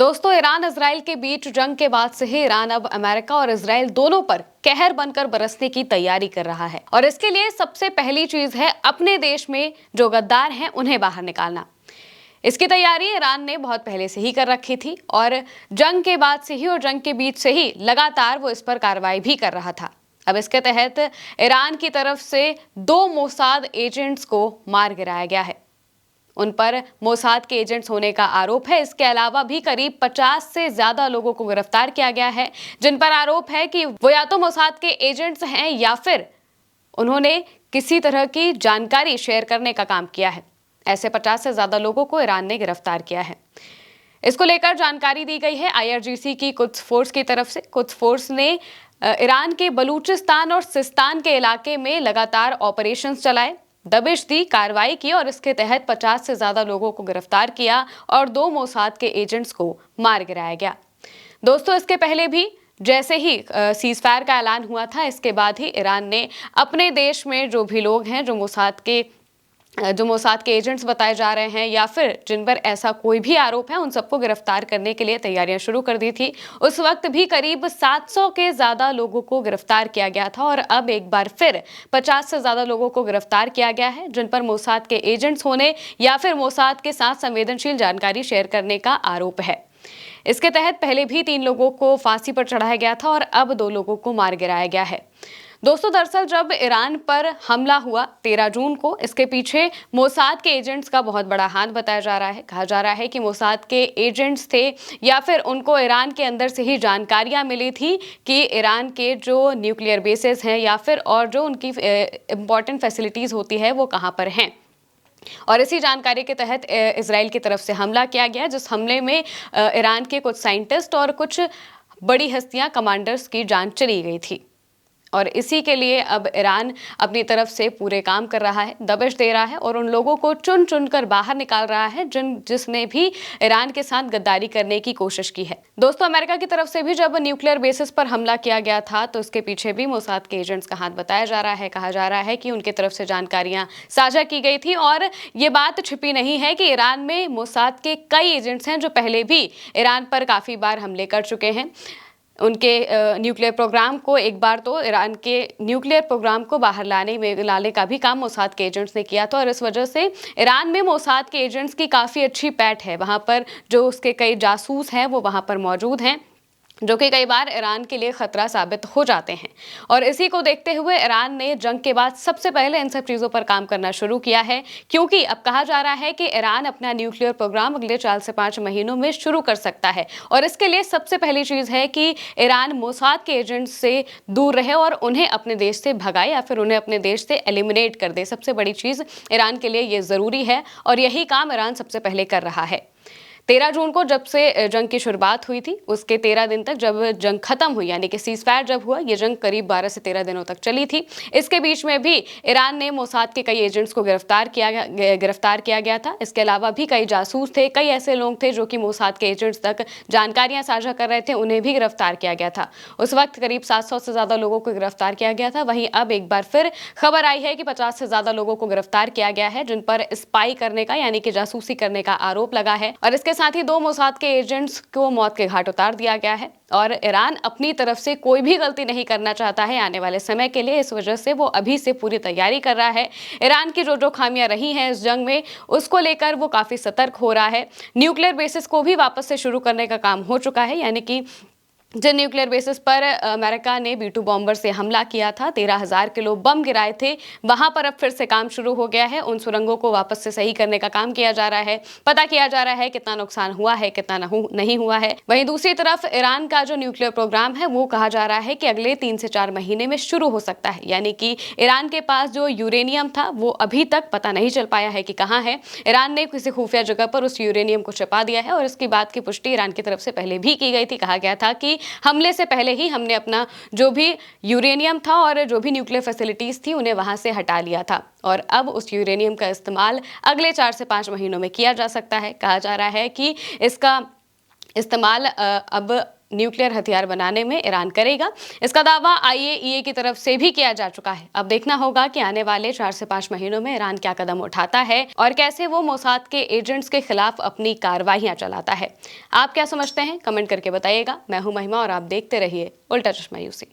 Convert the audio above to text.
दोस्तों, Iran Israel के बीच जंग के बाद से ही ईरान अब अमेरिका और इजराइल दोनों पर कहर बनकर बरसने की तैयारी कर रहा है। और इसके लिए सबसे पहली चीज है अपने देश में जो गद्दार हैं उन्हें बाहर निकालना। इसकी तैयारी ईरान ने बहुत पहले से ही कर रखी थी और जंग के बाद से ही और जंग के बीच से ही लगातार वो इस पर कार्रवाई भी कर रहा था। अब इसके तहत ईरान की तरफ से 2 मोसाद एजेंट्स को मार गिराया गया है। उन पर मोसाद के एजेंट्स होने का आरोप है। इसके अलावा भी करीब 50 से ज्यादा लोगों को गिरफ्तार किया गया है, जिन पर आरोप है कि वो या तो मोसाद के एजेंट्स हैं या फिर उन्होंने किसी तरह की जानकारी शेयर करने का काम किया है। ऐसे 50 से ज्यादा लोगों को ईरान ने गिरफ्तार किया है। इसको लेकर जानकारी दी गई है IRGC की कुछ फोर्स की तरफ से। कुछ फोर्स ने ईरान के बलूचिस्तान और सिस्तान के इलाके में लगातार ऑपरेशंस चलाए, दबिश दी, कार्रवाई की और इसके तहत 50 से ज्यादा लोगों को गिरफ्तार किया और 2 मोसाद के एजेंट्स को मार गिराया गया। दोस्तों, इसके पहले भी जैसे ही सीज फायर का ऐलान हुआ था, इसके बाद ही ईरान ने अपने देश में जो भी लोग हैं जो मोसाद के एजेंट्स बताए जा रहे हैं या फिर जिन पर ऐसा कोई भी आरोप है, उन सबको गिरफ्तार करने के लिए तैयारियां शुरू कर दी थी। उस वक्त भी करीब 700 के ज्यादा लोगों को गिरफ्तार किया गया था और अब एक बार फिर 50 से ज्यादा लोगों को गिरफ्तार किया गया है, जिन पर मोसाद के एजेंट्स होने या फिर मोसाद के साथ संवेदनशील जानकारी शेयर करने का आरोप है। इसके तहत पहले भी 3 लोगों को फांसी पर चढ़ाया गया था और अब 2 लोगों को मार गिराया गया है। दोस्तों, दरअसल जब ईरान पर हमला हुआ 13 जून को, इसके पीछे मोसाद के एजेंट्स का बहुत बड़ा हाथ बताया जा रहा है। कहा जा रहा है कि मोसाद के एजेंट्स थे या फिर उनको ईरान के अंदर से ही जानकारियां मिली थी कि ईरान के जो न्यूक्लियर बेसेस हैं या फिर और जो उनकी इंपॉर्टेंट फैसिलिटीज होती है वो कहाँ पर हैं। और इसी जानकारी के तहत इजराइल की तरफ से हमला किया गया, जिस हमले में ईरान के कुछ साइंटिस्ट और कुछ बड़ी हस्तियां, कमांडर्स की जान चली गई थी। और इसी के लिए अब ईरान अपनी तरफ से पूरे काम कर रहा है, दबिश दे रहा है और उन लोगों को चुन चुन कर बाहर निकाल रहा है जिसने भी ईरान के साथ गद्दारी करने की कोशिश की है। दोस्तों, अमेरिका की तरफ से भी जब न्यूक्लियर बेसिस पर हमला किया गया था तो उसके पीछे भी मोसाद के एजेंट्स का हाथ बताया जा रहा है। कहा जा रहा है कि उनकी तरफ से जानकारियां साझा की गई थी और ये बात छिपी नहीं है कि ईरान में मोसाद के कई एजेंट्स हैं जो पहले भी ईरान पर काफी बार हमले कर चुके हैं। उनके न्यूक्लियर प्रोग्राम को, एक बार तो ईरान के न्यूक्लियर प्रोग्राम को बाहर लाने का भी काम मोसाद के एजेंट्स ने किया था और इस वजह से ईरान में मोसाद के एजेंट्स की काफ़ी अच्छी पैठ है। वहाँ पर जो उसके कई जासूस हैं वो वहाँ पर मौजूद हैं, जो कि कई बार ईरान के लिए खतरा साबित हो जाते हैं। और इसी को देखते हुए ईरान ने जंग के बाद सबसे पहले इन सब चीज़ों पर काम करना शुरू किया है, क्योंकि अब कहा जा रहा है कि ईरान अपना न्यूक्लियर प्रोग्राम अगले 4 से 5 महीनों में शुरू कर सकता है। और इसके लिए सबसे पहली चीज़ है कि ईरान मोसाद के एजेंट्स से दूर रहे और उन्हें अपने देश से भगाए या फिर उन्हें अपने देश से एलिमिनेट कर दे। सबसे बड़ी चीज़ ईरान के लिए ये ज़रूरी है और यही काम ईरान सबसे पहले कर रहा है। 13 जून को जब से जंग की शुरुआत हुई थी, उसके 13 दिन तक जब जंग खत्म हुई, यानी कि सीज फायर जब हुआ, ये जंग करीब 12 से 13 दिनों तक चली थी। इसके बीच में भी ईरान ने मोसाद के कई एजेंट्स को गिरफ्तार किया गया था। इसके अलावा भी कई जासूस थे, कई ऐसे लोग थे जो कि मोसाद के एजेंट्स तक जानकारियां साझा कर रहे थे, उन्हें भी गिरफ्तार किया गया था। उस वक्त करीब 700 से ज्यादा लोगों को गिरफ्तार किया गया था। वहीं अब एक बार फिर खबर आई है कि 50 से ज्यादा लोगों को गिरफ्तार किया गया है, जिन पर स्पाई करने का यानी कि जासूसी करने का आरोप लगा है। और इसके साथ ही 2 मोसाद के एजेंट्स को मौत के घाट उतार दिया गया है। और ईरान अपनी तरफ से कोई भी गलती नहीं करना चाहता है आने वाले समय के लिए। इस वजह से वो अभी से पूरी तैयारी कर रहा है। ईरान की जो खामियां रही हैं इस जंग में, उसको लेकर वो काफी सतर्क हो रहा है। न्यूक्लियर बेसिस को भी वापस से शुरू करने का काम हो चुका है, यानी कि जिन न्यूक्लियर बेसिस पर अमेरिका ने B-2 बॉम्बर से हमला किया था, 13,000 किलो बम गिराए थे, वहां पर अब फिर से काम शुरू हो गया है। उन सुरंगों को वापस से सही करने का काम किया जा रहा है। पता किया जा रहा है कितना नुकसान हुआ है, कितना नहीं हुआ है। वहीं दूसरी तरफ ईरान का जो न्यूक्लियर प्रोग्राम है वो कहा जा रहा है कि अगले 3 से 4 महीने में शुरू हो सकता है। यानी कि ईरान के पास जो यूरेनियम था वो अभी तक पता नहीं चल पाया है कि कहाँ है। ईरान ने किसी खुफिया जगह पर उस यूरेनियम को छिपा दिया है और इसकी बात की पुष्टि ईरान की तरफ से पहले भी की गई थी। कहा गया था कि हमले से पहले ही हमने अपना जो भी यूरेनियम था और जो भी न्यूक्लियर फैसिलिटीज थी उन्हें वहां से हटा लिया था और अब उस यूरेनियम का इस्तेमाल अगले 4 से 5 महीनों में किया जा सकता है। कहा जा रहा है कि इसका इस्तेमाल अब न्यूक्लियर हथियार बनाने में ईरान करेगा। इसका दावा IAEA की तरफ से भी किया जा चुका है। अब देखना होगा कि आने वाले 4 से 5 महीनों में ईरान क्या कदम उठाता है और कैसे वो मोसाद के एजेंट्स के खिलाफ अपनी कार्रवाइयां चलाता है। आप क्या समझते हैं? कमेंट करके बताइएगा। मैं हूं महिमा और आप देखते रहिए उल्टा चश्मा यूसी।